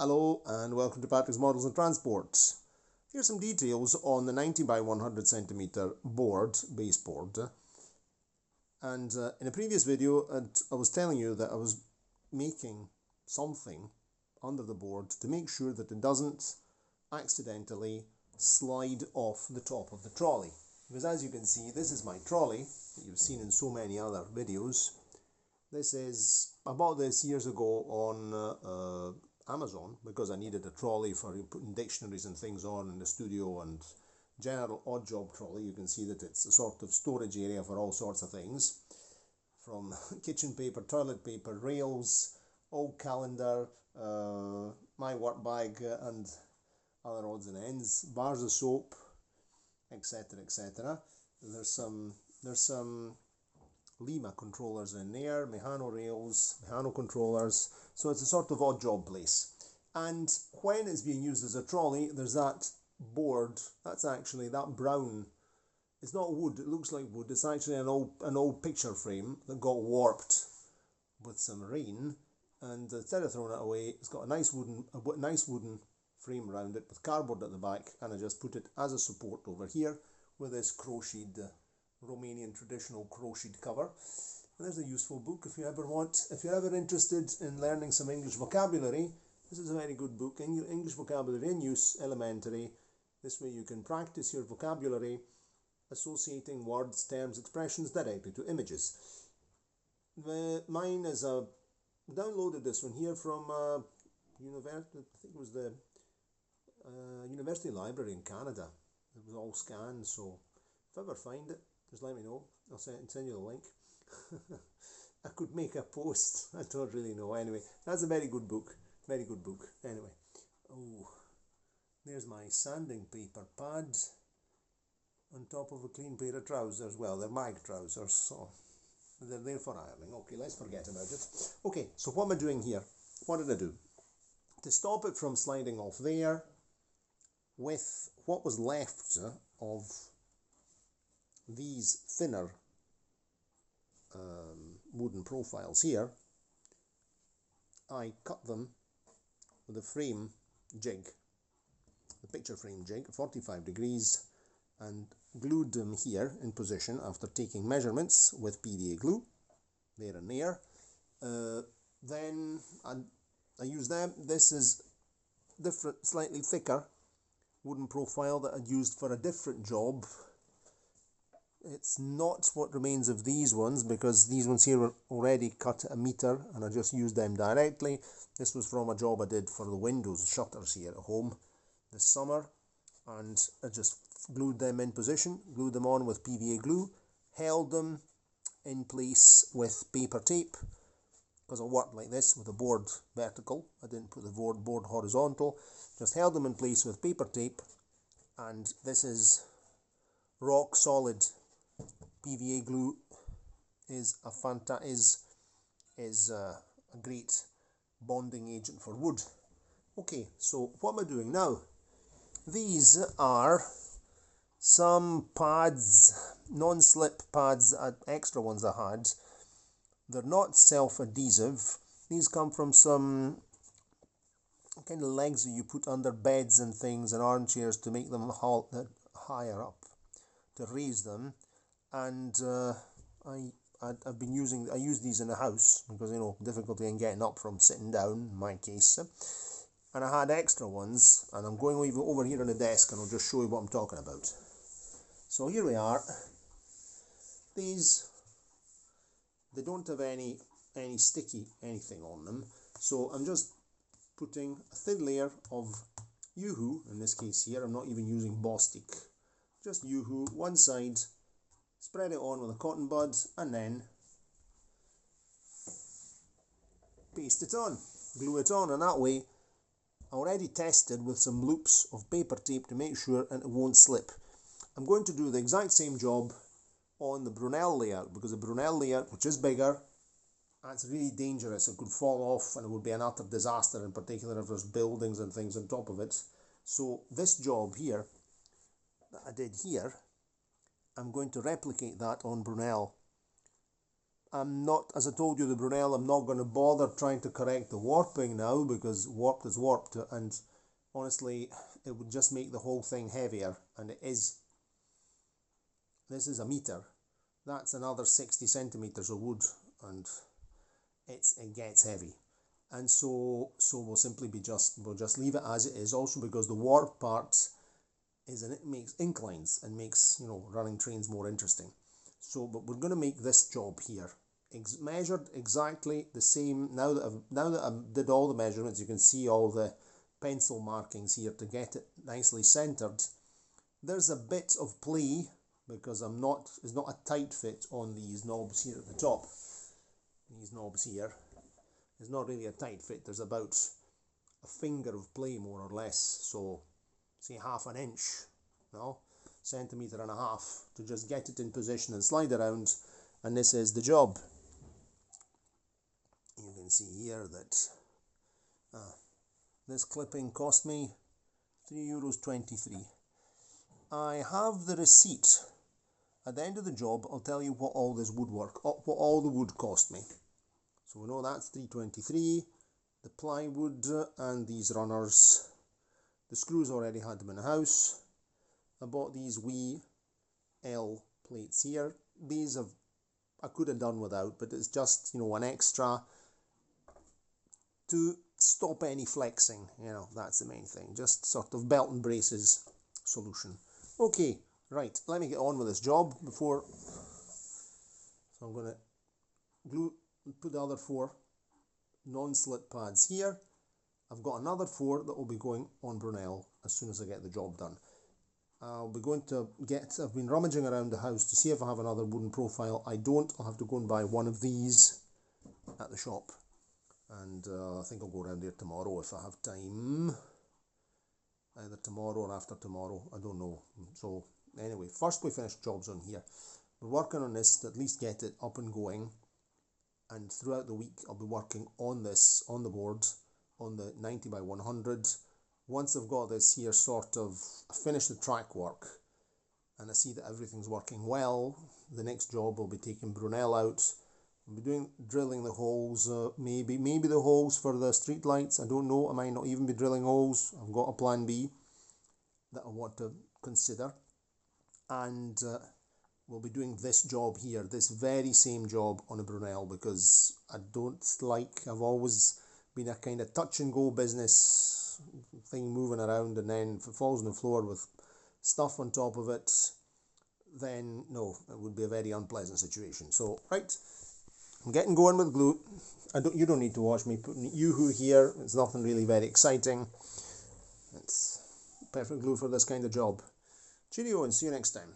Hello and welcome to Patrick's Models and Transports. Here's some details on the 90 by 100 centimeter board, baseboard. And in a previous video I was telling you that I was making something under the board to make sure that it doesn't accidentally slide off the top of the trolley. Because as you can see, this is my trolley that you've seen in so many other videos. I bought this years ago on Amazon because I needed a trolley for putting dictionaries and things on in the studio, and general odd job trolley. You can see that it's a sort of storage area for all sorts of things, from kitchen paper, toilet paper, rails, old calendar, my work bag and other odds and ends, bars of soap, etc, etc. There's some Lima controllers in there, Mehano rails, Mehano controllers, so it's a sort of odd job place. And when it's being used as a trolley, there's that board, that's actually that brown, it's not wood, it looks like wood, it's actually an old picture frame that got warped with some rain, and instead of throwing it away, it's got a nice wooden frame around it with cardboard at the back, and I just put it as a support over here with this crocheted Romanian traditional crocheted cover. And there's a useful book if you're ever interested in learning some English vocabulary. This is a very good book, English Vocabulary in Use, Elementary. This way you can practice your vocabulary associating words, terms, expressions directly to images. Mine is downloaded this one here from university, I think it was the University Library in Canada. It was all scanned, so if I ever find it, just let me know. I'll send you the link. I could make a post. I don't really know. Anyway, that's a very good book. Very good book. Anyway. Oh, there's my sanding paper pads on top of a clean pair of trousers. Well, they're mag trousers, so they're there for ironing. Okay, let's forget about it. Okay, so what am I doing here? What did I do? To stop it from sliding off there, with what was left of these thinner wooden profiles here, I cut them with a frame jig, the picture frame jig, 45 degrees, and glued them here in position after taking measurements with PVA glue, there and there. Then I use them. This is different, slightly thicker wooden profile that I'd used for a different job. It's not what remains of these ones, because these ones here were already cut at 1 meter and I just used them directly. This was from a job I did for the windows shutters here at home this summer, and I just glued them in position, glued them on with PVA glue, held them in place with paper tape, because I worked like this with the board vertical. I didn't put the board horizontal, just held them in place with paper tape. And this is rock solid PVA glue. Is a great bonding agent for wood. Okay, so what am I doing now? These are some pads, non-slip pads, extra ones I had. They're not self-adhesive. These come from some kind of legs that you put under beds and things and armchairs to make them higher up, to raise them. And I use these in the house because, you know, difficulty in getting up from sitting down in my case. And I had extra ones, and I'm going over here on the desk and I'll just show you what I'm talking about. So here we are. These, they don't have any sticky anything on them, so I'm just putting a thin layer of Yoo-hoo. In this case here, I'm not even using Bostik, just Yoo-hoo, one side, spread it on with a cotton bud, and then paste it on, glue it on, and that way I already tested with some loops of paper tape to make sure and it won't slip. I'm going to do the exact same job on the Brunel layout, because the Brunel layout, which is bigger, that's really dangerous. It could fall off and it would be an utter disaster, in particular if there's buildings and things on top of it. So this job here that I did here, I'm going to replicate that on Brunel. I'm not, as I told you, the Brunel, I'm not going to bother trying to correct the warping now, because warped is warped, and honestly, it would just make the whole thing heavier, and it is. This is a meter. That's another 60 centimeters of wood, and it gets heavy. And so we'll simply we'll just leave it as it is, also because the warp part is, and it makes inclines and makes, you know, running trains more interesting. So, but we're going to make this job here measured exactly the same. Now that I did all the measurements, you can see all the pencil markings here to get it nicely centered. There's a bit of play because it's not a tight fit on these knobs here at the top. These knobs here. It's not really a tight fit. There's about a finger of play, more or less. So, say half an inch, no, centimetre and a half, to just get it in position and slide around. And this is the job. You can see here that this clipping cost me €3.23. I have the receipt. At the end of the job, I'll tell you what all this woodwork, what all the wood cost me. So we know that's $3.23. The plywood and these runners. The screws already had them in the house. I bought these wee L plates here. These I could have done without, but it's just, you know, an extra to stop any flexing. You know, that's the main thing. Just sort of belt and braces solution. Okay, right. Let me get on with this job before. So I'm going to put the other 4 non-slit pads here. I've got another 4 that will be going on Brunel as soon as I get the job done. I've been rummaging around the house to see if I have another wooden profile. I don't. I'll have to go and buy one of these at the shop. And I think I'll go around there tomorrow if I have time. Either tomorrow or after tomorrow, I don't know. So anyway, first we finish jobs on here. We're working on this to at least get it up and going. And throughout the week, I'll be working on this, on the board, on the 90 by 100. Once I've got this here sort of finished the track work, and I see that everything's working well, the next job will be taking Brunel out. I'll be drilling the holes, maybe the holes for the street lights. I don't know. I might not even be drilling holes. I've got a plan B that I want to consider. And we'll be doing this job here, this very same job on a Brunel, because I've always been a kind of touch and go business thing, moving around, and then if it falls on the floor with stuff on top of it, then no, it would be a very unpleasant situation. So, right, I'm getting going with glue. You don't need to watch me putting yoo-hoo here. It's nothing really very exciting. It's perfect glue for this kind of job. Cheerio and see you next time.